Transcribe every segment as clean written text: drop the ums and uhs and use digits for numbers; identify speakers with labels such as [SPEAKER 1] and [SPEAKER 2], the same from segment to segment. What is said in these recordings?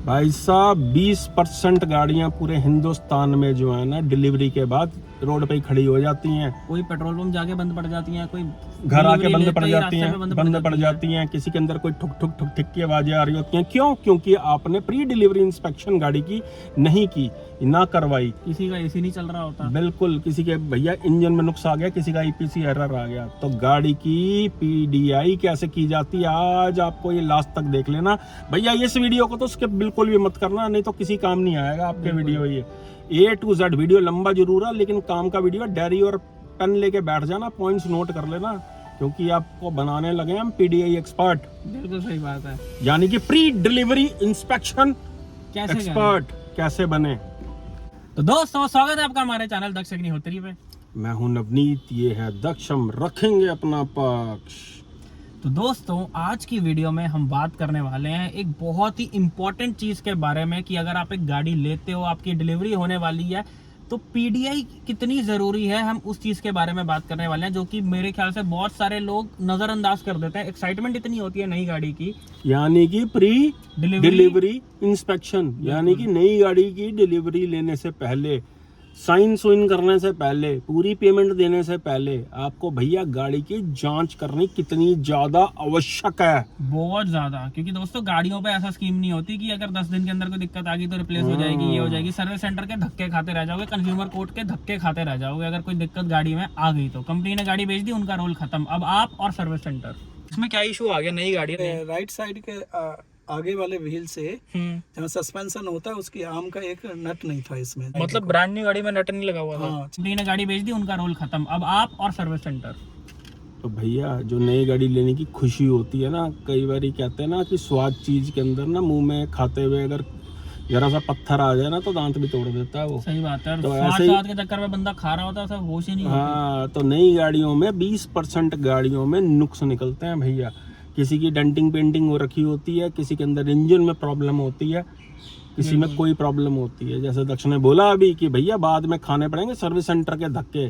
[SPEAKER 1] भाई साहब 20% गाड़ियां पूरे हिंदुस्तान में जो है ना डिलीवरी के बाद रोड पे ही खड़ी हो जाती हैं।
[SPEAKER 2] कोई पेट्रोल पंप जाके बंद पड़ जाती हैं, कोई
[SPEAKER 1] घर आके बंद पड़ जाती हैं,
[SPEAKER 2] बंद
[SPEAKER 1] पड़ जाती हैं। किसी के अंदर कोई ठुक ठुक ठुक ठिक की आवाजें आ रही होती हैं। क्यों? क्योंकि आपने प्री डिलीवरी इंस्पेक्शन गाड़ी की नहीं की, ना करवाई।
[SPEAKER 2] किसी का एसी नहीं चल रहा होता,
[SPEAKER 1] बिल्कुल, किसी के भैया इंजन में नुक्स आ गया, किसी का ईपीसी एरर आ गया, तो गाड़ी की पीडीआई कैसे की जाती है आज आपको ये लास्ट तक देख लेना भैया। इस वीडियो को तो स्किप बिल्कुल भी मत करना, नहीं तो किसी काम नहीं आएगा आपके वीडियो। ये A to Z वीडियो लंबा जरूर है लेकिन काम का वीडियो। डायरी और पेन लेके बैठ जाना, पॉइंट्स नोट कर लेना, क्योंकि आपको बनाने लगे हम पीडीआई एक्सपर्ट।
[SPEAKER 2] बिल्कुल सही बात है,
[SPEAKER 1] यानी कि प्री डिलीवरी इंस्पेक्शन
[SPEAKER 2] कैसे
[SPEAKER 1] एक्सपर्ट कैसे बने।
[SPEAKER 2] तो दोस्तों स्वागत है आपका हमारे चैनल दक्ष अग्निहोत्री पे।
[SPEAKER 1] मैं हूं नवनीत, ये है दक्ष, हम रखेंगे अपना पक्ष।
[SPEAKER 2] तो दोस्तों आज की वीडियो में हम बात करने वाले हैं एक बहुत ही इम्पोर्टेंट चीज के बारे में कि अगर आप एक गाड़ी लेते हो, आपकी डिलीवरी होने वाली है, तो पीडीआई कितनी जरूरी है। हम उस चीज के बारे में बात करने वाले हैं जो कि मेरे ख्याल से बहुत सारे लोग नजरअंदाज कर देते हैं। एक्साइटमेंट इतनी होती है नई गाड़ी की,
[SPEAKER 1] यानी कि प्री डिलीवरी इंस्पेक्शन, यानी कि नई गाड़ी की डिलीवरी लेने से पहले, साइन सुइन करने से पहले, पूरी पेमेंट देने से पहले आपको भैया गाड़ी की जांच करनी कितनी ज्यादा आवश्यक है।
[SPEAKER 2] बहुत ज्यादा, क्योंकि दोस्तों गाड़ियों पे ऐसा स्कीम नहीं होती कि अगर 10 दिन के अंदर कोई दिक्कत आ गई तो रिप्लेस हो जाएगी, ये हो जाएगी। सर्विस सेंटर के धक्के खाते रह जाओगे, कंज्यूमर कोर्ट के धक्के खाते रह जाओगे। अगर कोई दिक्कत गाड़ी में आ गई तो कंपनी ने गाड़ी बेच दी, उनका रोल खत्म। अब आप और सर्विस सेंटर, इसमें क्या इशू आ गया नई गाड़ी में?
[SPEAKER 3] राइट साइड के आगे वाले व्हील से जहाँ सस्पेंशन होता है उसकी आर्म का एक नट नहीं था इसमें।
[SPEAKER 2] मतलब ब्रांड न्यू गाड़ी में नट नहीं लगा हुआ था।
[SPEAKER 3] हाँ।
[SPEAKER 2] कंपनी ने गाड़ी बेच दी, उनका रोल खत्म। अब आप और सर्विस सेंटर।
[SPEAKER 1] तो भैया जो नई गाड़ी लेने की खुशी होती है ना, कई बार कहते हैं ना कि स्वाद चीज के अंदर ना, मुंह में खाते हुए अगर जरा सा पत्थर आ जाए ना तो दांत भी तोड़ देता है वो।
[SPEAKER 2] सही बात है।
[SPEAKER 1] तो
[SPEAKER 2] ऐसे स्वाद के चक्कर में बंदा खा रहा होता है, सब होश ही नहीं होती।
[SPEAKER 1] हाँ, तो नई गाड़ियों में 20% गाड़ियों में नुक्स निकलते हैं भैया। किसी की डेंटिंग पेंटिंग हो रखी होती है, किसी के अंदर इंजन में प्रॉब्लम होती है, किसी में कोई प्रॉब्लम होती है। जैसे दक्ष ने बोला अभी कि भैया बाद में खाने पड़ेंगे सर्विस सेंटर के धक्के।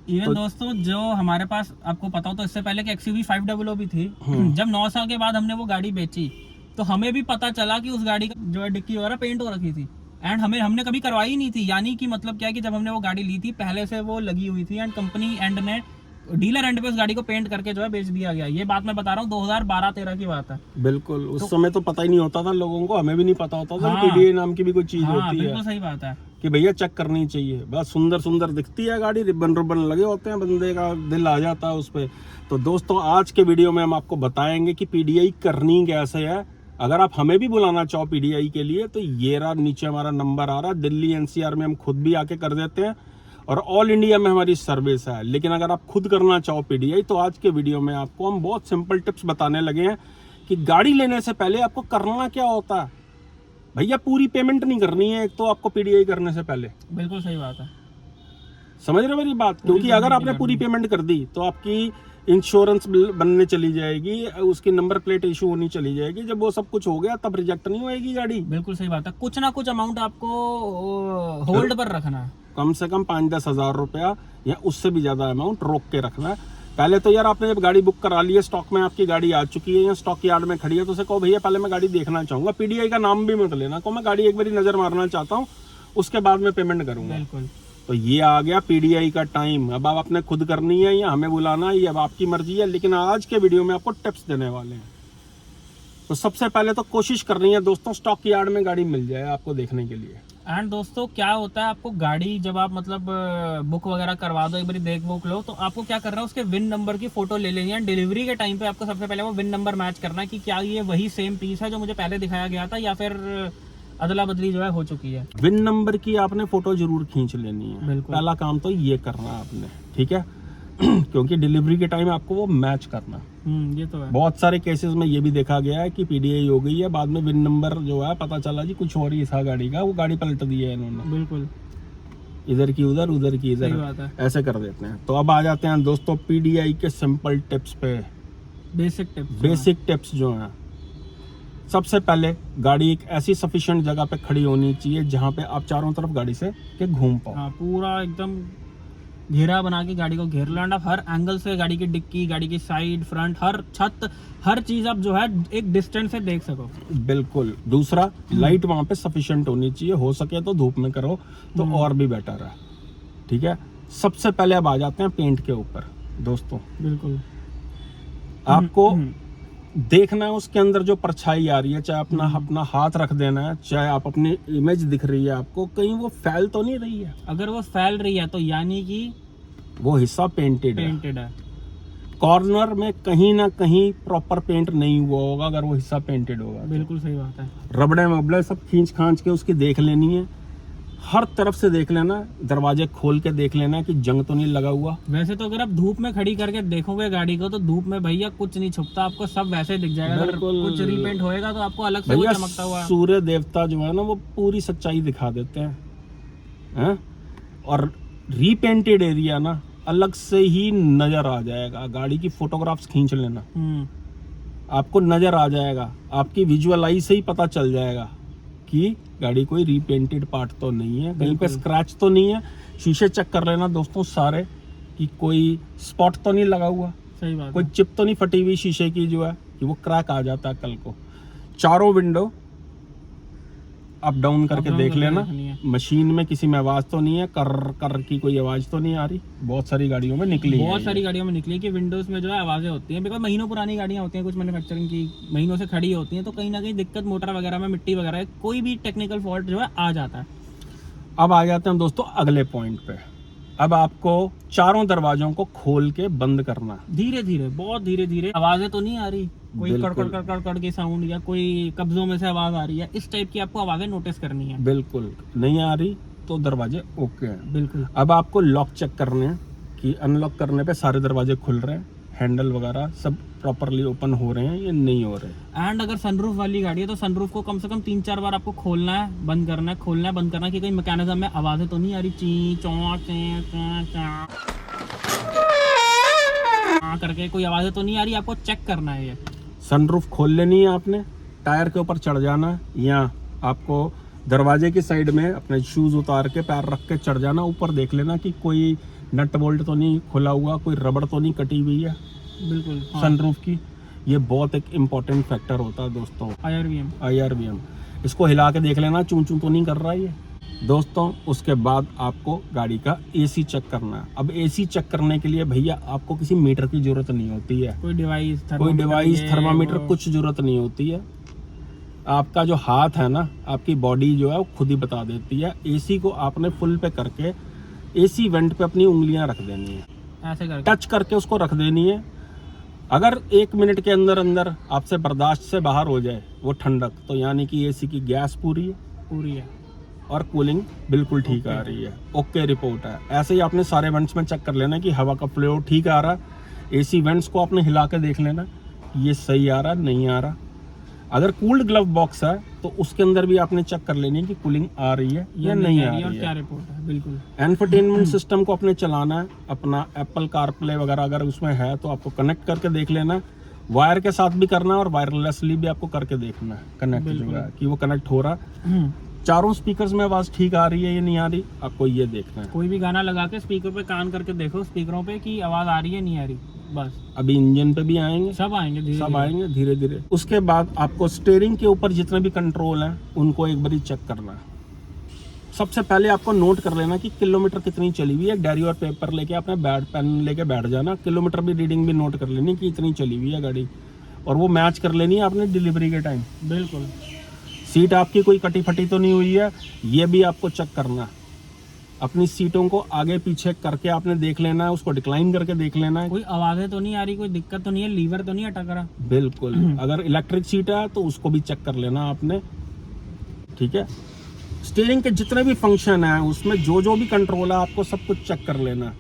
[SPEAKER 2] इवन तो दोस्तों जो हमारे पास, आपको पता हो तो इससे पहले कि XUV 500 भी थी, जब 9 साल के बाद हमने वो गाड़ी बेची तो हमें भी पता चला कि उस गाड़ी का जो है डिक्की वगैरह पेंट हो रखी थी, एंड हमने कभी करवाई नहीं थी। यानी कि मतलब क्या है कि जब हमने वो गाड़ी ली थी पहले से वो लगी हुई थी, एंड कंपनी एंड ने, डीलर एंड पे उस गाड़ी को पेंट करके जो है बेच दिया गया। ये बात मैं बता रहा हूँ 2012-13 की बात है।
[SPEAKER 1] बिल्कुल, उस समय तो पता ही नहीं होता था लोगों को, हमें भी नहीं पता होता था पीडीआई नाम की भी कोई चीज होती है।
[SPEAKER 2] बिल्कुल सही बात है
[SPEAKER 1] कि भैया चेक करनी चाहिए। बस सुंदर सुंदर दिखती है गाड़ी, रिबन रुबन लगे होते हैं, बंदे का दिल आ जाता है उस पे। तो दोस्तों आज के वीडियो में हम आपको बताएंगे कि पीडीआई करनी कैसे है। अगर आप हमें भी बुलाना चाहो पीडीआई के लिए तो ये रहा, नीचे हमारा नंबर आ रहा है। दिल्ली एनसीआर में हम खुद भी आके कर देते हैं और ऑल इंडिया में हमारी सर्विस है। लेकिन अगर आप खुद करना चाहो पीडीआई तो आज के वीडियो में आपको हम बहुत सिंपल टिप्स बताने लगे हैं कि गाड़ी लेने से पहले आपको करना क्या होता है। भैया पूरी पेमेंट नहीं करनी है एक तो आपको पीडीआई करने से पहले।
[SPEAKER 2] बिल्कुल सही बात है,
[SPEAKER 1] समझ रहे हो मेरी बात? क्योंकि अगर आपने पूरी पेमेंट कर दी तो आपकी इंश्योरेंस बनने चली जाएगी, उसकी नंबर प्लेट इशू होनी चली जाएगी। जब वो सब कुछ हो गया तब रिजेक्ट नहीं होएगी गाड़ी।
[SPEAKER 2] बिल्कुल सही बात है। कुछ ना कुछ अमाउंट आपको होल्ड पर रखना है,
[SPEAKER 1] कम से कम 5-10 हज़ार रुपया या उससे भी ज्यादा अमाउंट रोक के रखना है। पहले तो यार आपने जब गाड़ी बुक करा ली है, स्टॉक में आपकी गाड़ी आ चुकी है या स्टॉक यार्ड में खड़ी है, तो उसे कहो भैया पहले मैं गाड़ी देखना चाहूंगा। पीडीआई का नाम भी मत लेना, कहो मैं गाड़ी एक बार नजर मारना चाहता हूँ, उसके बाद में पेमेंट करूंगा।
[SPEAKER 2] बिल्कुल।
[SPEAKER 1] तो ये आ गया पीडीआई का टाइम। अब आप अपने खुद करनी है या हमें बुलाना है, ये अब आपकी मर्जी है। लेकिन आज के वीडियो में आपको टिप्स देने वाले हैं। तो सबसे पहले तो कोशिश करनी है दोस्तों स्टॉक यार्ड में गाड़ी मिल जाए आपको देखने के लिए।
[SPEAKER 2] एंड दोस्तों क्या होता है, आपको गाड़ी जब आप मतलब बुक वगैरह करवा दो, एक बार देख बुक लो, तो आपको क्या करना है, उसके विन नंबर की फोटो ले लेनी है। डिलीवरी के टाइम पे आपको सबसे पहले वो विन नंबर मैच करना है कि क्या ये वही सेम पीस है जो मुझे पहले दिखाया गया था या फिर अदला बदली जो है हो चुकी है।
[SPEAKER 1] विन नंबर की आपने फोटो जरूर खींच लेनी है।
[SPEAKER 2] बिल्कुल।
[SPEAKER 1] पहला काम तो ये करना है आपने, ठीक है? क्योंकि डिलीवरी के टाइम आपको वो मैच करना।
[SPEAKER 2] ये तो है।
[SPEAKER 1] बहुत सारे केसेस में ये भी देखा गया है कि पीडीआई हो गई है, बाद में विन नंबर जो है पता चला जी कुछ और ही था गाड़ी का, वो गाड़ी पलट दी है इन्होंने।
[SPEAKER 2] बिल्कुल,
[SPEAKER 1] इधर की उधर, उधर की इधर,
[SPEAKER 2] बात है।
[SPEAKER 1] ऐसे कर देते हैं। तो अब आ जाते हैं दोस्तों पीडीआई के सिंपल टिप्स पे। बेसिक टिप्स जो हैं, सबसे पहले गाड़ी एक ऐसी सफिशिएंट जगह पे खड़ी होनी चाहिए जहां पे आप चारों तरफ गाड़ी से के घूम पाओ।
[SPEAKER 2] हाँ, पूरा एकदम घेरा बना के गाड़ी को घेर लो, एंड आप हर एंगल से गाड़ी की डिक्की, गाड़ी की साइड, फ्रंट, हर छत, हर चीज आप जो है एक डिस्टेंस से देख सको।
[SPEAKER 1] बिल्कुल। दूसरा, लाइट वहां पे सफिशिएंट होनी चाहिए, हो सके तो धूप में करो तो और भी बेटर है। ठीक है, सबसे पहले अब आ जाते हैं पेंट के ऊपर दोस्तों।
[SPEAKER 2] बिल्कुल।
[SPEAKER 1] आपको देखना है उसके अंदर जो परछाई आ रही है, चाहे अपना हाथ रख देना है, चाहे आप अपनी इमेज दिख रही है आपको, कहीं वो फैल तो नहीं रही है।
[SPEAKER 2] अगर वो फैल रही है तो यानी कि
[SPEAKER 1] वो हिस्सा पेंटेड
[SPEAKER 2] है।
[SPEAKER 1] कॉर्नर में कहीं ना कहीं प्रॉपर पेंट नहीं हुआ होगा अगर वो हिस्सा पेंटेड होगा।
[SPEAKER 2] बिल्कुल सही बात है।
[SPEAKER 1] रबड़े वबड़े सब खींच खांच के उसकी देख लेनी है, हर तरफ से देख लेना, दरवाजे खोल के देख लेना कि जंग तो नहीं लगा हुआ।
[SPEAKER 2] वैसे तो अगर आप धूप में खड़ी करके देखोगे गाड़ी को तो धूप में भैया कुछ नहीं छुपता, आपको सब वैसे दिख जाएगा। अगर कुछ रीपेंट होएगा तो आपको अलग से वो चमकता हुआ।
[SPEAKER 1] सूर्य देवता जो है ना वो पूरी सच्चाई दिखा देते हैं, और रीपेंटेड एरिया ना अलग से ही नजर आ जाएगा। गाड़ी की फोटोग्राफ्स खींच लेना, आपको नजर आ जाएगा, आपकी विजुअल आई से ही पता चल जाएगा कि गाड़ी कोई रीपेंटेड पार्ट तो नहीं है, कहीं पे स्क्रैच तो नहीं है। शीशे चेक कर लेना दोस्तों सारे कि कोई स्पॉट तो नहीं लगा हुआ,
[SPEAKER 2] सही बात,
[SPEAKER 1] कोई चिप तो नहीं फटी हुई शीशे की जो है कि वो क्रैक आ जाता है कल को। चारों विंडो अप डाउन करके देख लेना, मशीन में किसी में आवाज तो नहीं है, कर कर की कोई आवाज तो नहीं आ रही। बहुत सारी गाड़ियों में निकली है,
[SPEAKER 2] बहुत सारी गाड़ियों में निकली कि विंडोज में जो है आवाजें होती हैं, बिकॉज महीनों पुरानी गाड़ियां होती हैं, कुछ मैन्युफैक्चरिंग की महीनों से खड़ी होती हैं, तो कहीं ना कहीं दिक्कत मोटर वगैरह में, मिट्टी वगैरह, कोई भी टेक्निकल फॉल्ट जो है आ जाता है।
[SPEAKER 1] अब आ जाते हैं दोस्तों अगले पॉइंट पे। अब आपको चारों दरवाजों को खोल के बंद करना,
[SPEAKER 2] धीरे धीरे, बहुत धीरे धीरे। आवाजें तो नहीं आ रही कोई कड़कड़ कड़कड़ कड़ की साउंड, या कोई कब्जों में से आवाज आ रही है, इस टाइप की आपको आवाजें नोटिस करनी है।
[SPEAKER 1] बिल्कुल नहीं आ रही तो दरवाजे ओके हैं।
[SPEAKER 2] बिल्कुल।
[SPEAKER 1] अब आपको लॉक चेक करने हैं कि अनलॉक करने पे सारे दरवाजे खुल रहे हैं, हैंडल वगैरह सब प्रॉपरली ओपन हो रहे हैं या नहीं हो रहे।
[SPEAKER 2] एंड अगर सनरूफ वाली गाड़ी है तो सनरूफ को कम से कम 3-4 बार आपको खोलना है, बंद करना है, खोलना है, बंद करना है कि कहीं मैकेनिज्म में आवाजें तो नहीं आ रही, ची चौं करके कोई आवाजें तो नहीं आ रही, आपको चेक करना है। ये
[SPEAKER 1] सनरूफ खोल लेनी है आपने, टायर के ऊपर चढ़ जाना, या आपको दरवाजे की साइड में अपने शूज उतार के पैर रख के चढ़ जाना, ऊपर देख लेना कि कोई नट बोल्ट तो नहीं खुला हुआ, कोई रबड़ तो नहीं कटी हुई है।
[SPEAKER 2] बिल्कुल।
[SPEAKER 1] सनरूफ की ये बहुत एक इम्पोर्टेंट फैक्टर होता है दोस्तों। IRVM इसको हिला के देख लेना, चूं चूं तो नहीं कर रहा है ये दोस्तों। उसके बाद आपको गाड़ी का AC चेक करना है। अब AC चेक करने के लिए भैया आपको किसी मीटर की जरूरत नहीं होती है,
[SPEAKER 2] कोई डिवाइस
[SPEAKER 1] थर्मामीटर कुछ जरूरत नहीं होती है। आपका जो हाथ है ना, आपकी बॉडी जो है वो खुद ही बता देती है। AC को आपने फुल पे करके AC वेंट पे अपनी उंगलियां रख देनी है,
[SPEAKER 2] ऐसे करके
[SPEAKER 1] टच करके उसको रख देनी है। अगर 1 मिनट के अंदर अंदर आपसे बर्दाश्त से बाहर हो जाए वो ठंडक, तो यानी कि AC की गैस पूरी है और कूलिंग बिल्कुल ठीक आ रही है, ओके रिपोर्ट है। ऐसे ही आपने सारे वेंट्स में चेक कर लेना कि हवा का फ्लो ठीक आ रहा है। AC वेंट्स को आपने हिला के देख लेना ये सही आ रहा नहीं आ रहा। अगर कूल्ड ग्लव बॉक्स है तो उसके अंदर भी आपने चेक कर लेनी है कि कूलिंग आ रही है या नहीं आ रही है,
[SPEAKER 2] क्या रिपोर्ट है। बिल्कुल।
[SPEAKER 1] एंटरटेनमेंट सिस्टम को अपने चलाना है, अपना एप्पल कारप्ले वगैरह अगर उसमें है तो आपको कनेक्ट करके देख लेना। वायर के साथ भी करना है और वायरलेसली भी आपको करके देखना है कनेक्ट जो है कि वो कनेक्ट हो रहा है। चारों स्पीकर्स में आवाज ठीक आ रही है या नहीं आ रही, आपको ये देखना है।
[SPEAKER 2] कोई भी गाना लगा के स्पीकर पे कान करके देखो, स्पीकरों पे कि आवाज आ रही है नहीं आ रही, बस।
[SPEAKER 1] अभी इंजन पे भी आएंगे,
[SPEAKER 2] सब आएंगे
[SPEAKER 1] धीरे धीरे। उसके बाद आपको स्टीयरिंग के ऊपर जितने भी कंट्रोल हैं उनको एक बार चेक करना है। सबसे पहले आपको नोट कर लेना कि किलोमीटर कितनी चली हुई है। डायरी और पेपर लेके अपने पेन लेके बैठ जाना, किलोमीटर भी रीडिंग भी नोट कर लेनी कि इतनी चली हुई है गाड़ी, और वो मैच कर लेनी है आपने डिलीवरी के टाइम।
[SPEAKER 2] बिल्कुल।
[SPEAKER 1] सीट आपकी कोई कटी फटी तो नहीं हुई है, ये भी आपको चेक करना है। अपनी सीटों को आगे पीछे करके आपने देख लेना है, उसको डिक्लाइन करके देख लेना है।
[SPEAKER 2] कोई आवाजें तो नहीं आ रही, कोई दिक्कत तो नहीं है, लीवर तो नहीं अटक रहा।
[SPEAKER 1] बिल्कुल। अगर इलेक्ट्रिक सीट है तो उसको भी चेक कर लेना आपने, ठीक है। स्टीयरिंग के जितने भी फंक्शन है उसमें जो जो भी कंट्रोल है आपको सब कुछ चेक कर लेना।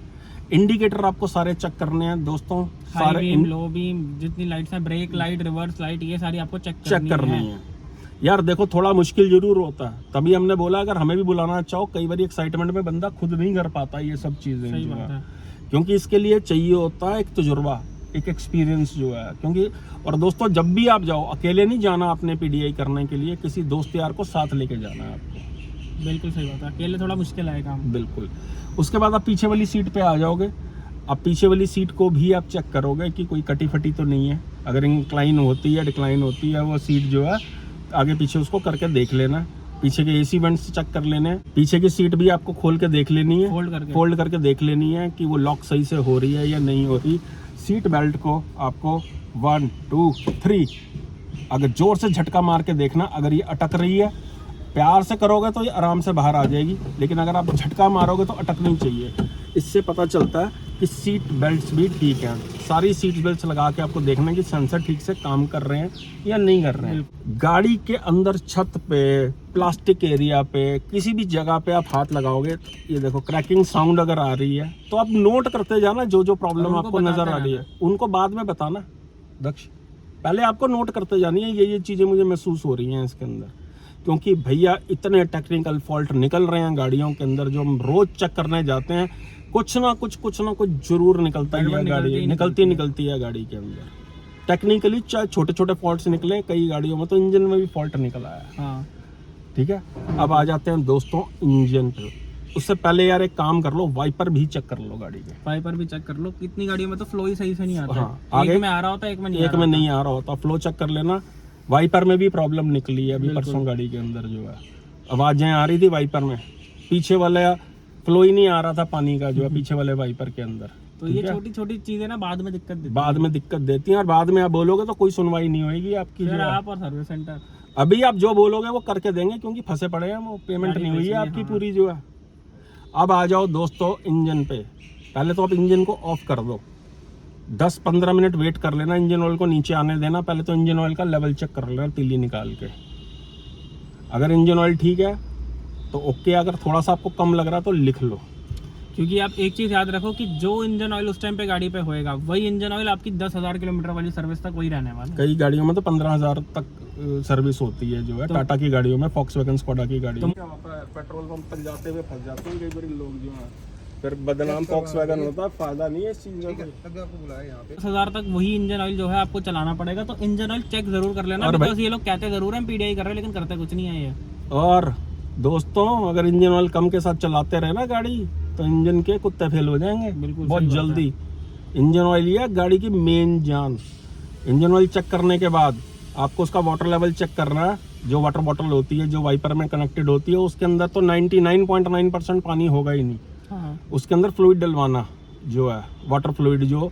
[SPEAKER 1] इंडिकेटर आपको सारे चेक करने हैं दोस्तों, सारे
[SPEAKER 2] बीम, लो बीम, जितनी लाइट्स हैं, ब्रेक लाइट, रिवर्स लाइट, ये सारी आपको चेक करनी है।
[SPEAKER 1] यार देखो थोड़ा मुश्किल जरूर होता है, तभी हमने बोला अगर हमें भी बुलाना चाहो, कई बार एक्साइटमेंट में बंदा खुद नहीं कर पाता ये सब चीजें,
[SPEAKER 2] सही बात है।
[SPEAKER 1] क्योंकि इसके लिए चाहिए होता है एक तजुर्बा, एक एक्सपीरियंस जो है। क्योंकि और दोस्तों जब भी आप जाओ अकेले नहीं जाना अपने PDI करने के लिए, किसी दोस्त यार को साथ लेके जाना है आपको।
[SPEAKER 2] बिल्कुल सही बात है, अकेले थोड़ा मुश्किल है काम।
[SPEAKER 1] बिल्कुल। उसके बाद आप पीछे वाली सीट पे आ जाओगे। अब पीछे वाली सीट को भी आप चेक करोगे कि कोई कटी फटी तो नहीं है। अगर इंक्लाइन होती है, डिक्लाइन होती है वो सीट जो है, आगे पीछे उसको करके देख लेना। पीछे के एसी वेंट्स चेक कर लेने। पीछे की सीट भी आपको खोल के देख लेनी है, फोल्ड करके देख लेनी है कि वो लॉक सही से हो रही है या नहीं हो रही। सीट बेल्ट को आपको 1 2 3 अगर जोर से झटका मार के देखना, अगर ये अटक रही है, प्यार से करोगे तो ये आराम से बाहर आ जाएगी, लेकिन अगर आप झटका मारोगे तो अटकनी चाहिए। इससे पता चलता है कि सीट बेल्ट्स भी ठीक हैं। सारी सीट बेल्ट्स लगा के आपको देखना है कि सेंसर ठीक से काम कर रहे हैं या नहीं कर रहे हैं। गाड़ी के अंदर छत पे, प्लास्टिक एरिया पे, किसी भी जगह पे आप हाथ लगाओगे, ये देखो क्रैकिंग साउंड अगर आ रही है तो आप नोट करते जाना जो जो प्रॉब्लम आपको नजर आ रही है। उनको बाद में बताना दक्ष, पहले आपको नोट करते जानी है ये चीजें मुझे महसूस हो रही हैं इसके अंदर, क्योंकि भैया इतने टेक्निकल फॉल्ट निकल रहे हैं गाड़ियों के अंदर जो हम रोज चेक करने जाते हैं। कुछ ना कुछ जरूर निकलता ही है, गाड़ी निकलती है गाड़ी के अंदर। टेक्निकली चाहे छोटे छोटे फॉल्ट्स निकले, कई गाड़ियों में तो इंजन में भी फॉल्ट निकल आया।
[SPEAKER 2] हाँ।
[SPEAKER 1] ठीक है, अब आ जाते हैं दोस्तों इंजन पे। उससे पहले यार एक काम कर लो, वाइपर भी चेक कर लो गाड़ी के।
[SPEAKER 2] वाइपर भी चेक कर लो, कितनी गाड़ियों में तो फ्लो ही सही से नहीं आता।
[SPEAKER 1] हाँ,
[SPEAKER 2] आगे एक में आ रहा होता है, एक में नहीं
[SPEAKER 1] आ रहा होता। फ्लो चेक कर लेना। वाइपर में भी प्रॉब्लम निकली है अभी परसों गाड़ी के अंदर जो है, आवाजें आ रही थी वाइपर में, पीछे वाला फ्लो ही नहीं आ रहा था पानी का जो है पीछे वाले वाइपर के अंदर।
[SPEAKER 2] तो ये छोटी छोटी चीजें ना बाद में दिक्कत
[SPEAKER 1] देती हैं और बाद में आप बोलोगे तो कोई सुनवाई नहीं होगी आपकी।
[SPEAKER 2] फिर आप और सर्विस सेंटर
[SPEAKER 1] अभी आप जो बोलोगे वो करके देंगे, क्योंकि फंसे पड़े हैं, वो पेमेंट नहीं हुई है आपकी पूरी जो है। अब आ जाओ दोस्तों इंजन पे। पहले तो आप इंजन को ऑफ कर दो, 10-15 मिनट वेट कर लेना, इंजन ऑयल को नीचे आने देना। पहले तो इंजन ऑयल का लेवल चेक कर लेना तीली निकाल के। अगर इंजन ऑयल ठीक है तो ओके, अगर थोड़ा सा आपको कम लग रहा तो लिख लो।
[SPEAKER 2] क्योंकि आप एक चीज याद रखो कि जो इंजन ऑयल उस टाइम पे गाड़ी पे होएगा, वही इंजन ऑयल आपकी 10,000 किलोमीटर वाली सर्विस तक वही रहने वाला है।
[SPEAKER 1] कई गाड़ियों में तो 15,000 तक सर्विस होती है जो है, टाटा की गाड़ियों में, फॉक्सवैगन स्कोडा की गाड़ी में। पेट्रोल पंप तक जाते हुए फंस जाते हैं कई बार लोग जो है, फिर बदनाम फॉक्सवैगन होता है, फायदा नहीं है इस चीज का।
[SPEAKER 2] 10,000 तक वही इंजन ऑयल जो है आपको चलाना पड़ेगा। तो इंजन ऑयल चेक जरूर कर लेना, बिकॉज़ ये लोग कहते जरूर हैं पीडीआई कर रहे हैं, लेकिन करते कुछ नहीं है ये।
[SPEAKER 1] और दोस्तों अगर इंजन ऑयल कम के साथ चलाते रहे ना गाड़ी, तो इंजन के कुत्ते फेल हो जाएंगे बिल्कुल बहुत जल्दी। इंजन ऑयल ही है गाड़ी की मेन जान। इंजन ऑयल चेक करने के बाद आपको उसका वाटर लेवल चेक करना है। जो वाटर बॉटल होती है जो वाइपर में कनेक्टेड होती है, उसके अंदर तो 99.9% पानी होगा ही नहीं।
[SPEAKER 2] हाँ।
[SPEAKER 1] उसके अंदर फ्लूइड डलवाना जो है, वाटर फ्लूइड जो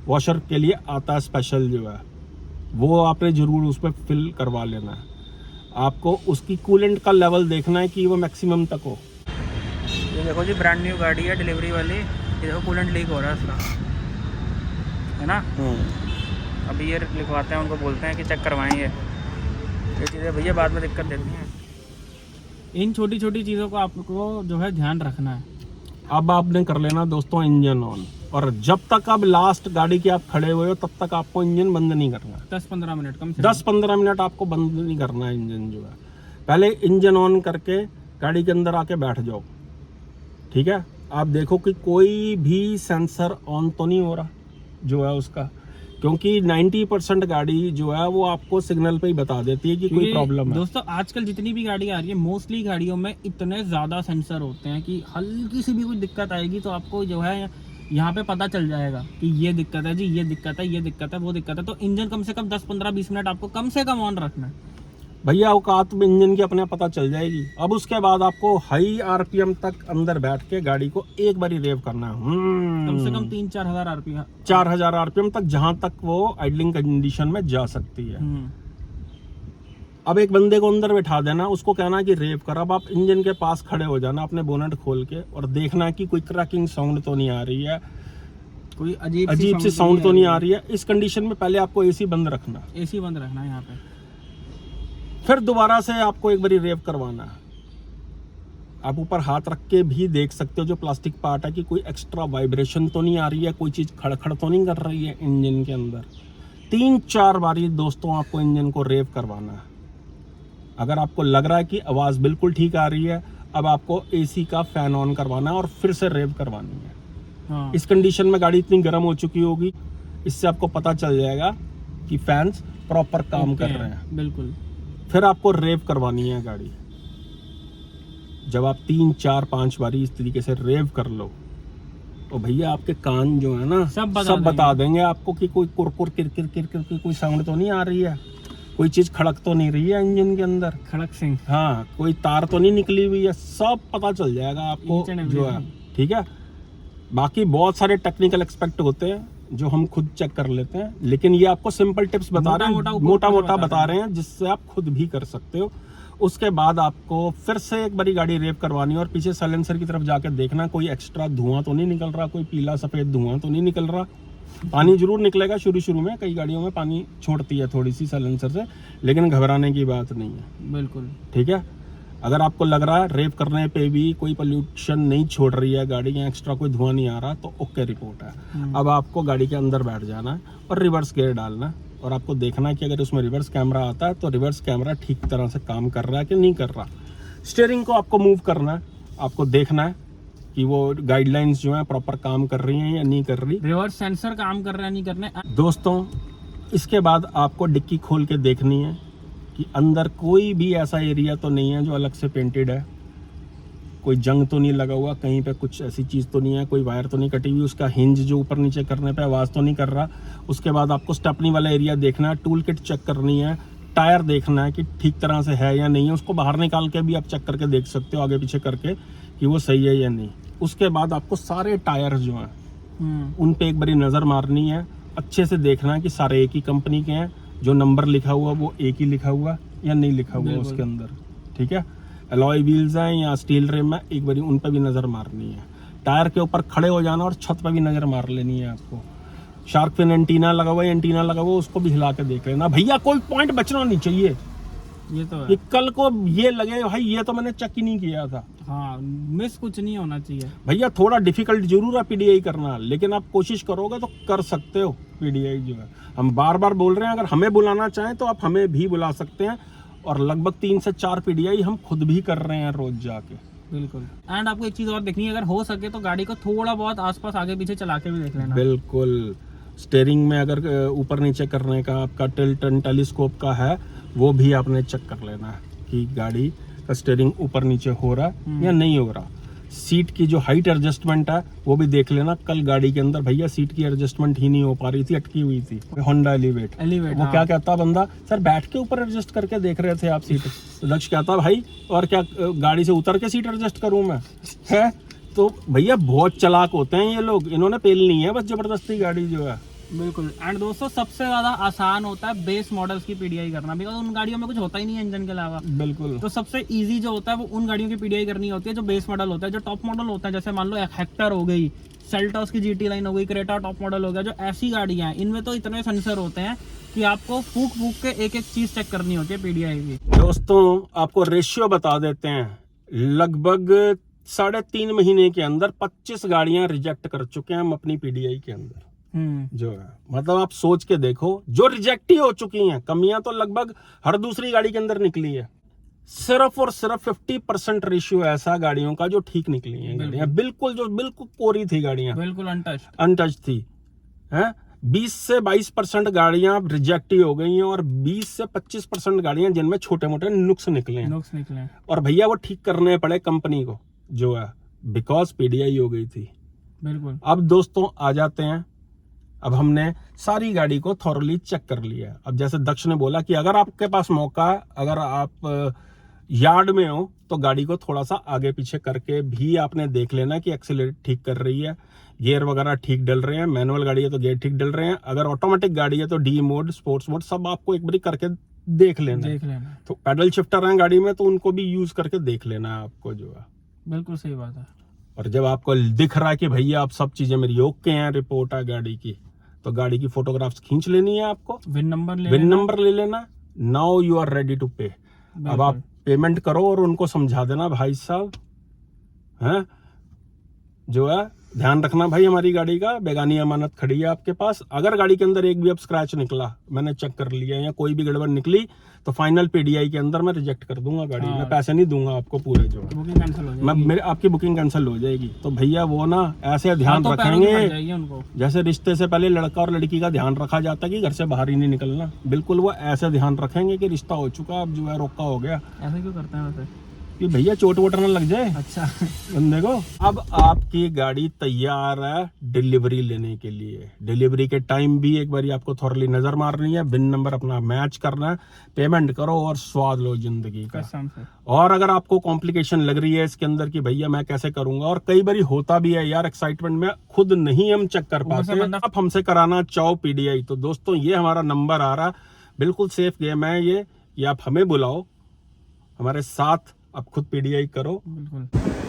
[SPEAKER 1] वॉशर के लिए आता है स्पेशल जो है, वो आपने जरूर उस पर फिल करवा लेना है। आपको उसकी कूलेंट का लेवल देखना है कि वो मैक्सिमम तक हो।
[SPEAKER 2] ये देखो जी, ब्रांड न्यू गाड़ी है डिलीवरी वाली। ये देखो कूलेंट लीक हो रहा है इसका, है ना। अभी ये लिखवाते हैं, उनको बोलते हैं कि चेक करवाएंगे। ये चीज़ें भैया बाद में दिक्कत देती हैं। इन छोटी छोटी चीज़ों को आपको जो है ध्यान रखना है।
[SPEAKER 1] अब आपने कर लेना दोस्तों इंजन ऑन, और जब तक अब लास्ट गाड़ी के आप खड़े हुए हो तब तक आपको इंजन बंद नहीं करना।
[SPEAKER 2] 10-15 मिनट कम से
[SPEAKER 1] 10-15 मिनट आपको बंद नहीं करना है इंजन जो है। पहले इंजन ऑन करके गाड़ी के अंदर आके बैठ जाओ। ठीक है, आप देखो कि कोई भी सेंसर ऑन तो नहीं हो रहा जो है उसका, क्योंकि 90% गाड़ी जो है वो आपको सिग्नल पे ही बता देती है कि कोई प्रॉब्लम है।
[SPEAKER 2] दोस्तों आजकल जितनी भी गाड़ी आ रही है, मोस्टली गाड़ियों में इतने ज़्यादा सेंसर होते हैं कि हल्की सी भी कोई दिक्कत आएगी तो आपको जो है यहाँ पे पता चल जाएगा कि ये दिक्कत है जी, ये दिक्कत है, ये दिक्कत है, वो दिक्कत है। तो इंजन कम से कम 10-15-20 मिनट आपको कम से कम ऑन रखना है
[SPEAKER 1] भैया। औकात में इंजन की अपने पता चल जाएगी। अब उसके बाद आपको हाई आरपीएम तक अंदर बैठ के गाड़ी को एक बारी रेव करना है,
[SPEAKER 2] कम से कम 3-4 हज़ार आरपीएम,
[SPEAKER 1] 4,000 आरपीएम तक, जहां तक वो आइडलिंग कंडीशन में जा सकती है। अब एक बंदे को अंदर बैठा देना, उसको कहना कि रेव कर। अब आप इंजन के पास खड़े हो जाना अपने बोनट खोल के, और देखना कि कोई क्रैकिंग साउंड तो नहीं आ रही है,
[SPEAKER 2] कोई अजीब
[SPEAKER 1] सी साउंड तो नहीं आ रही है। इस कंडीशन में पहले आपको एसी बंद रखना,
[SPEAKER 2] एसी बंद रखना है यहाँ पे।
[SPEAKER 1] फिर दोबारा से आपको एक बारी रेव करवाना है। आप ऊपर हाथ रख के भी देख सकते हो जो प्लास्टिक पार्ट है कि कोई एक्स्ट्रा वाइब्रेशन तो नहीं आ रही है, कोई चीज़ खड़खड़ तो नहीं कर रही है इंजन के अंदर। 3-4 बारी दोस्तों आपको इंजन को रेव करवाना है। अगर आपको लग रहा है कि आवाज़ बिल्कुल ठीक आ रही है, अब आपको एसी का फैन ऑन करवाना है और फिर से रेव करवानी है।
[SPEAKER 2] हाँ।
[SPEAKER 1] इस कंडीशन में गाड़ी इतनी गर्म हो चुकी होगी, इससे आपको पता चल जाएगा कि फैंस प्रॉपर काम कर रहे हैं।
[SPEAKER 2] बिल्कुल।
[SPEAKER 1] फिर आपको रेव करवानी है गाड़ी। जब आप 3 4 5 बारी इस तरीके से रेव कर लो तो भैया आपके कान जो है ना
[SPEAKER 2] सब
[SPEAKER 1] बता देंगे आपको कि कोई कुरकुर किरकिर किरकिर की कोई साउंड तो नहीं आ रही है, कोई चीज खड़क तो नहीं रही है इंजन के अंदर,
[SPEAKER 2] खड़क सिंह।
[SPEAKER 1] हाँ, कोई तार तो नहीं निकली हुई है, सब पता चल जाएगा आपको जो है। ठीक है, बाकी बहुत सारे टेक्निकल एक्सपेक्ट होते हैं जो हम खुद चेक कर लेते हैं, लेकिन ये आपको सिंपल टिप्स बता रहे हैं, मोटा बता रहे हैं जिससे आप खुद भी कर सकते हो। उसके बाद आपको फिर से एक बारी गाड़ी रेव करवानी है और पीछे साइलेंसर की तरफ जाकर देखना कोई एक्स्ट्रा धुआं तो नहीं निकल रहा, कोई पीला सफेद धुआं तो नहीं निकल रहा। पानी जरूर निकलेगा शुरू में, कई गाड़ियों में पानी छोड़ती है थोड़ी सी साइलेंसर से, लेकिन घबराने की बात नहीं है।
[SPEAKER 2] बिल्कुल
[SPEAKER 1] ठीक है, अगर आपको लग रहा है रेव करने पे भी कोई पोल्यूशन नहीं छोड़ रही है गाड़ी या एक्स्ट्रा कोई धुआं नहीं आ रहा तो ओके रिपोर्ट है। अब आपको गाड़ी के अंदर बैठ जाना है और रिवर्स गियर डालना है और आपको देखना है कि अगर उसमें रिवर्स कैमरा आता है तो रिवर्स कैमरा ठीक तरह से काम कर रहा है कि नहीं कर रहा। स्टीयरिंग को आपको मूव करना है, आपको देखना है कि वो गाइडलाइंस जो है प्रॉपर काम कर रही हैं या नहीं कर रही,
[SPEAKER 2] रिवर्स सेंसर काम कर रहा है नहीं करने।
[SPEAKER 1] दोस्तों इसके बाद आपको डिक्की खोल के देखनी है कि अंदर कोई भी ऐसा एरिया तो नहीं है जो अलग से पेंटेड है, कोई जंग तो नहीं लगा हुआ, कहीं पे कुछ ऐसी चीज़ तो नहीं है, कोई वायर तो नहीं कटी हुई, उसका हिंज जो ऊपर नीचे करने पे आवाज़ तो नहीं कर रहा। उसके बाद आपको स्टेपनी वाला एरिया देखना है, टूल किट चेक करनी है, टायर देखना है कि ठीक तरह से है या नहीं है, उसको बाहर निकाल के भी आप चेक करके देख सकते हो आगे पीछे करके कि वो सही है या नहीं। उसके बाद आपको सारे टायर जो हैं उन पे एक बारी नज़र मारनी है, अच्छे से देखना है कि सारे एक ही कंपनी के हैं, जो नंबर लिखा हुआ वो एक ही लिखा हुआ या नहीं लिखा हुआ उसके अंदर। ठीक है, अलॉय व्हील्स हैं या स्टील रिम है, एक बारी उन पर भी नज़र मारनी है। टायर के ऊपर खड़े हो जाना और छत पर भी नज़र मार लेनी है आपको। शार्क फिन एंटीना लगा हुआ है, एंटीना लगा हुआ उसको भी हिला के देख लेना भैया, कोई पॉइंट बचना नहीं चाहिए।
[SPEAKER 2] ये तो है।
[SPEAKER 1] कि कल को ये लगे भाई ये तो मैंने चेक ही नहीं किया था।
[SPEAKER 2] हाँ, मिस कुछ नहीं होना चाहिए
[SPEAKER 1] भैया। थोड़ा डिफिकल्ट जरूर है पीडीआई करना, लेकिन आप कोशिश करोगे तो कर सकते हो पीडीआई जो है। हम बार बार बोल रहे हैं, अगर हमें बुलाना चाहें तो आप हमें भी बुला सकते हैं, और लगभग 3 से 4 पीडीआई हम खुद भी कर रहे हैं रोज जाके।
[SPEAKER 2] बिल्कुल। एंड आपको एक चीज और देखनी है, अगर हो सके तो गाड़ी को थोड़ा बहुत आसपास आगे पीछे चला के भी देख लेना।
[SPEAKER 1] बिल्कुल। स्टीयरिंग में अगर ऊपर नीचे करने का आपका टिल्ट एंड टेलीस्कोप का है, वो भी आपने चेक कर लेना है कि गाड़ी का स्टीयरिंग ऊपर नीचे हो रहा है या नहीं हो रहा। सीट की जो हाइट एडजस्टमेंट है वो भी देख लेना। कल गाड़ी के अंदर भैया सीट की एडजस्टमेंट ही नहीं हो पा रही थी, अटकी हुई थी। होंडा एलिवेट वो
[SPEAKER 2] हाँ।
[SPEAKER 1] क्या कहता बंदा, सर बैठ के ऊपर एडजस्ट करके देख रहे थे आप सीट। तो दक्ष कहता भाई और क्या गाड़ी से उतर के सीट एडजस्ट करूं मैं, है? तो भैया बहुत चालाक होते हैं ये लोग, इन्होंने पेलनी है बस जबरदस्ती गाड़ी जो है।
[SPEAKER 2] बिल्कुल। एंड दोस्तों सबसे ज्यादा आसान होता है बेस मॉडल्स की पीडीआई करना, बिकॉज उन गाड़ियों में कुछ होता ही नहीं है इंजन के अलावा।
[SPEAKER 1] बिल्कुल।
[SPEAKER 2] तो सबसे इजी जो होता है वो उन गाड़ियों की पीडीआई करनी होती है जो बेस मॉडल होता है। जो टॉप मॉडल होता है, जैसे मान लो हेक्टर हो गई, सेल्टॉस की जीटी लाइन हो गई, क्रेटा टॉप मॉडल हो गया, जो ऐसी गाड़ियां हैं इनमें तो इतने सेंसर होते हैं कि आपको फूक के एक एक चीज चेक करनी होती है पीडीआई की।
[SPEAKER 1] दोस्तों आपको रेशियो बता देते हैं, लगभग 3.5 महीने के अंदर 25 गाड़ियां रिजेक्ट कर चुके हैं हम अपनी पीडीआई के अंदर जो है। मतलब आप सोच के देखो, जो रिजेक्ट ही हो चुकी हैं, कमियां तो लगभग हर दूसरी गाड़ी के अंदर निकली है। सिर्फ और सिर्फ 50% रेशियो ऐसा गाड़ियों का जो ठीक निकली हैं गाड़ियां, बिल्कुल जो बिल्कुल कोरी थी गाड़ियां,
[SPEAKER 2] बिल्कुल
[SPEAKER 1] अनटच थी, है। 20 से 22% गाड़ियां रिजेक्ट ही हो गई हैं और 20 से 25% गाड़ियां जिनमें छोटे मोटे नुक्स निकले हैं। और भैया वो ठीक करने पड़े कंपनी को जो है, बिकॉज पीडीआई हो गई थी।
[SPEAKER 2] बिल्कुल।
[SPEAKER 1] अब दोस्तों आ जाते हैं, अब हमने सारी गाड़ी को थॉरली चेक कर लिया। अब जैसे दक्ष ने बोला कि अगर आपके पास मौका है, अगर आप यार्ड में हो तो गाड़ी को थोड़ा सा आगे पीछे करके भी आपने देख लेना कि एक्सीलरेटर ठीक कर रही है, गियर वगैरह ठीक डल रहे हैं। मैनुअल गाड़ी है तो गियर ठीक डल रहे हैं, अगर ऑटोमेटिक गाड़ी है तो डी मोड, स्पोर्ट्स मोड सब आपको एक बारी करके देख लेना। तो पैडल शिफ्टर है गाड़ी में तो उनको भी यूज करके देख लेना है आपको जो है।
[SPEAKER 2] बिल्कुल सही बात है।
[SPEAKER 1] और जब आपको दिख रहा है कि भैया आप सब चीजें मेरी ओके हैं, रिपोर्ट है गाड़ी की, तो गाड़ी की फोटोग्राफ्स खींच लेनी है आपको,
[SPEAKER 2] विन नंबर ले लेना।
[SPEAKER 1] Now you are ready to pay. अब आप पेमेंट करो और उनको समझा देना भाई साहब, हैं जो है ध्यान रखना भाई, हमारी गाड़ी का बेगानी अमानत खड़ी है आपके पास। अगर गाड़ी के अंदर एक भी अब स्क्रैच निकला, मैंने चेक कर लिया, या कोई भी गड़बड़ निकली तो फाइनल पीडीआई के अंदर मैं रिजेक्ट कर दूंगा गाड़ी। मैं पैसे नहीं दूंगा आपको पूरे जो है,
[SPEAKER 2] बुकिंग कैंसिल हो जाएगी।
[SPEAKER 1] मेरे आपकी बुकिंग कैंसिल हो जाएगी। तो भैया वो ना ऐसे ध्यान रखेंगे
[SPEAKER 2] उनको,
[SPEAKER 1] जैसे रिश्ते से पहले लड़का और लड़की का ध्यान रखा जाता है कि घर से बाहर ही नहीं निकलना, बिल्कुल वो ऐसे ध्यान रखेंगे कि रिश्ता हो चुका, अब जो है रोका हो गया।
[SPEAKER 2] ऐसे क्यों करते हैं वैसे?
[SPEAKER 1] कि भैया चोट वोट ना लग जाए
[SPEAKER 2] अच्छा
[SPEAKER 1] बंदे को। अब आपकी गाड़ी तैयार है डिलीवरी लेने के लिए। डिलीवरी के टाइम भी एक बार आपको थोड़ी नजर मारनी है, बिन नंबर अपना मैच करना है, पेमेंट करो और स्वाद लो जिंदगी का।
[SPEAKER 2] कसम से।
[SPEAKER 1] और अगर आपको कॉम्प्लिकेशन लग रही है इसके अंदर कि भैया मैं कैसे करूंगा, और कई बार होता भी है यार, एक्साइटमेंट में खुद नहीं हम चेक कर
[SPEAKER 2] ऊपर से
[SPEAKER 1] पाते,
[SPEAKER 2] बंदा-
[SPEAKER 1] आप हमसे कराना चाहो पीडीआई, तो दोस्तों ये हमारा नंबर आ रहा, बिल्कुल सेफ गेम है ये, कि आप हमें बुलाओ, हमारे साथ आप खुद पीडीआई करो।
[SPEAKER 2] बिल्कुल।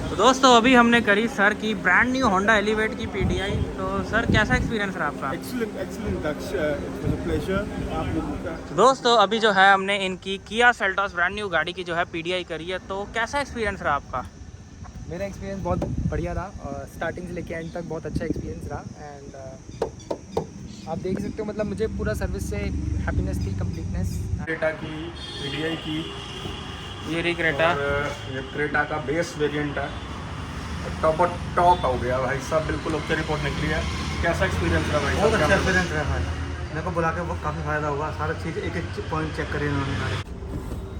[SPEAKER 2] तो दोस्तों अभी हमने करी सर की ब्रांड न्यू होंडा एलिवेट की पीडीआई। तो सर कैसा एक्सपीरियंस रहा आपका?
[SPEAKER 1] Excellent Daksh, it was a pleasure आप लोगों का।
[SPEAKER 2] तो दोस्तों अभी जो है हमने इनकी किया सेल्टॉस ब्रांड न्यू गाड़ी की जो है पीडीआई करी है। तो कैसा एक्सपीरियंस रहा आपका?
[SPEAKER 4] मेरा एक्सपीरियंस बहुत बढ़िया रहा और स्टार्टिंग से लेके एंड तक बहुत अच्छा एक्सपीरियंस रहा। एंड आप देख सकते हो मतलब मुझे पूरा सर्विस से हैप्पीनेस थी, कंप्लीटनेस।
[SPEAKER 1] क्रेटा की पीडीआई की,
[SPEAKER 2] ये रही क्रेटा।
[SPEAKER 1] और ये क्रेटा का बेस वेरिएंट है, टॉप हो गया भाई साहब, बिल्कुल ओके रिपोर्ट निकली है। कैसा एक्सपीरियंस रहा भाई
[SPEAKER 5] बहुत
[SPEAKER 1] साहब?
[SPEAKER 5] अच्छा एक्सपीरियंस रहा भाई, मेरे को बुला के वो काफ़ी फ़ायदा हुआ, सारा चीज़ एक एक पॉइंट चेक करे इन्होंने सारे।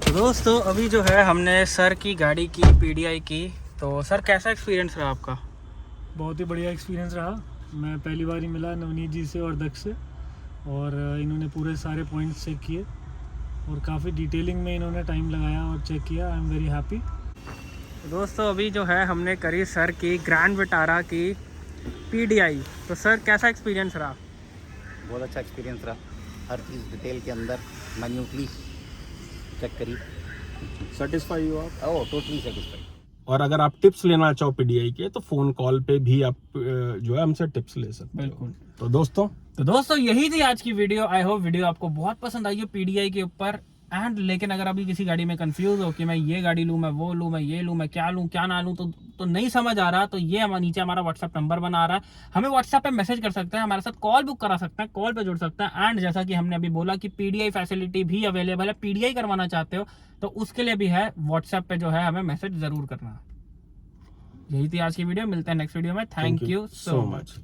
[SPEAKER 2] तो दोस्तों अभी जो है हमने सर की गाड़ी की पीडीआई की। तो सर कैसा एक्सपीरियंस रहा आपका?
[SPEAKER 6] बहुत ही बढ़िया एक्सपीरियंस रहा। मैं पहली बार ही मिला नवनीत जी से और दक्ष से, और इन्होंने पूरे सारे पॉइंट्स चेक किए और काफ़ी डिटेलिंग में इन्होंने टाइम लगाया और चेक किया। I am very happy.
[SPEAKER 2] दोस्तों अभी जो है हमने करी सर की ग्रैंड विटारा की पीडीआई। तो सर कैसा एक्सपीरियंस रहा?
[SPEAKER 7] बहुत अच्छा एक्सपीरियंस रहा, हर चीज़ डिटेल के अंदर मैन्यूटली चेक करी।
[SPEAKER 1] सेटिस्फाई हो आप?
[SPEAKER 7] ओह टोटली सेटिस्फाइड।
[SPEAKER 1] और अगर आप टिप्स लेना चाहो पीडीआई के, तो फोन कॉल पे भी आप जो है हमसे टिप्स ले सकते हो।
[SPEAKER 2] बिल्कुल।
[SPEAKER 1] तो दोस्तों
[SPEAKER 2] यही थी आज की वीडियो। आई होप वीडियो आपको बहुत पसंद आई है पीडीआई के ऊपर। एंड लेकिन अगर अभी किसी गाड़ी में कंफ्यूज हो कि मैं ये गाड़ी लूँ, मैं वो लूँ, मैं ये लूँ, मैं क्या लूँ क्या ना लूँ, तो नहीं समझ आ रहा, तो ये हमारे नीचे हमारा व्हाट्सएप नंबर बना रहा है, हमें व्हाट्सएप पे मैसेज कर सकते हैं, हमारे साथ कॉल बुक करा सकते हैं, कॉल पे जुड़ सकते हैं। एंड जैसा कि हमने अभी बोला कि पीडीआई फैसिलिटी भी अवेलेबल है, पीडीआई करवाना चाहते हो तो उसके लिए भी है, व्हाट्सएप पे जो है हमें मैसेज जरूर करना। यही थी आज की वीडियो, मिलते हैं नेक्स्ट वीडियो में। Thank you so much.